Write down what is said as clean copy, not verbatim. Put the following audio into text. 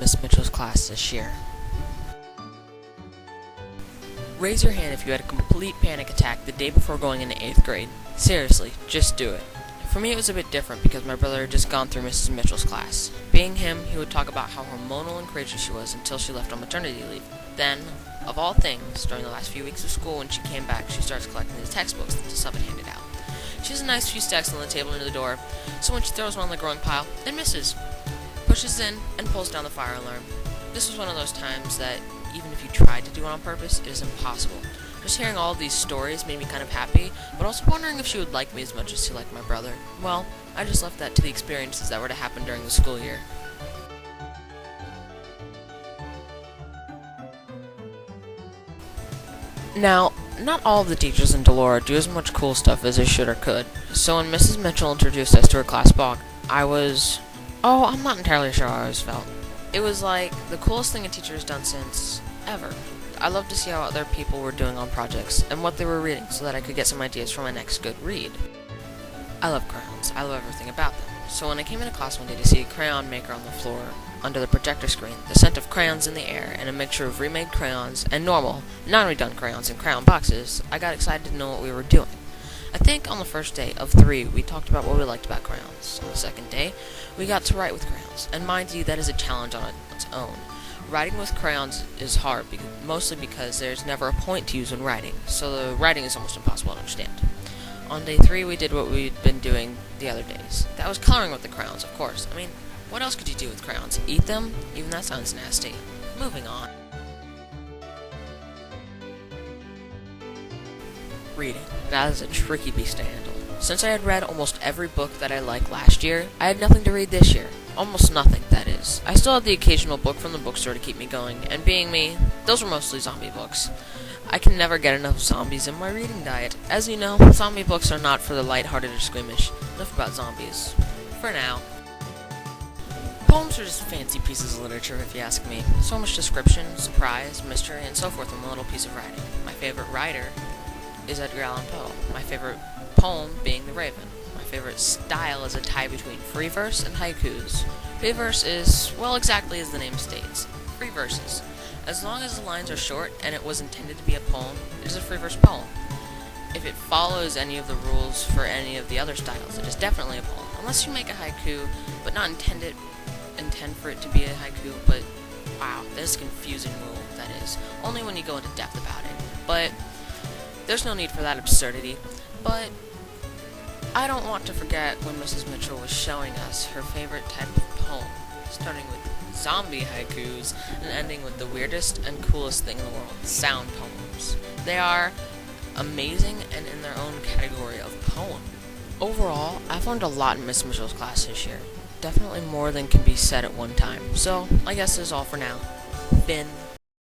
Miss Mitchell's class this year? Raise your hand if you had a complete panic attack the day before going into 8th grade. Seriously, just do it. For me, it was a bit different because my brother had just gone through Mrs. Mitchell's class. Being him, he would talk about how hormonal and crazy she was until she left on maternity leave. Then, of all things, during the last few weeks of school when she came back, she starts collecting the textbooks that the sub had handed out. She has a nice few stacks on the table near the door, so when she throws one on the growing pile, it misses. Pushes in and pulls down the fire alarm. This was one of those times that, even if you tried to do it on purpose, it is impossible. Just hearing all of these stories made me kind of happy, but also wondering if she would like me as much as she liked my brother. Well, I just left that to the experiences that were to happen during the school year. Now, not all of the teachers in Delora do as much cool stuff as they should or could, so when Mrs. Mitchell introduced us to her class book, I'm not entirely sure how I always felt. It was like the coolest thing a teacher has done since ever. I love to see how other people were doing on projects and what they were reading so that I could get some ideas for my next good read. I love crayons. I love everything about them. So when I came into class one day to see a crayon maker on the floor under the projector screen, the scent of crayons in the air, and a mixture of remade crayons and normal, non-redone crayons in crayon boxes, I got excited to know what we were doing. I think on the first day of 3, we talked about what we liked about crayons. On the second day, we got to write with crayons, and mind you, that is a challenge on its own. Writing with crayons is hard, mostly because there's never a point to use when writing, so the writing is almost impossible to understand. On day 3, we did what we'd been doing the other days. That was coloring with the crayons, of course. I mean, what else could you do with crayons? Eat them? Even that sounds nasty. Moving on. Reading. That is a tricky beast to handle. Since I had read almost every book that I liked last year, I had nothing to read this year. Almost nothing, that is. I still had the occasional book from the bookstore to keep me going, and being me, those were mostly zombie books. I can never get enough zombies in my reading diet. As you know, zombie books are not for the lighthearted or squeamish. Enough about zombies. For now. Poems are just fancy pieces of literature, if you ask me. So much description, surprise, mystery, and so forth in one little piece of writing. My favorite writer is Edgar Allan Poe. My favorite poem being The Raven. My favorite style is a tie between free verse and haikus. Free verse is, well, exactly as the name states. Free verses. As long as the lines are short and it was intended to be a poem, it is a free verse poem. If it follows any of the rules for any of the other styles, it is definitely a poem. Unless you make a haiku, but not intend for it to be a haiku, but wow, there's a confusing rule, that is. Only when you go into depth about it. But there's no need for that absurdity. But I don't want to forget when Mrs. Mitchell was showing us her favorite type of poem, starting with zombie haikus and ending with the weirdest and coolest thing in the world, sound poems. They are amazing and in their own category of poem. Overall, I've learned a lot in Miss Mitchell's class this year. Definitely more than can be said at one time. So, I guess that's all for now. Finn.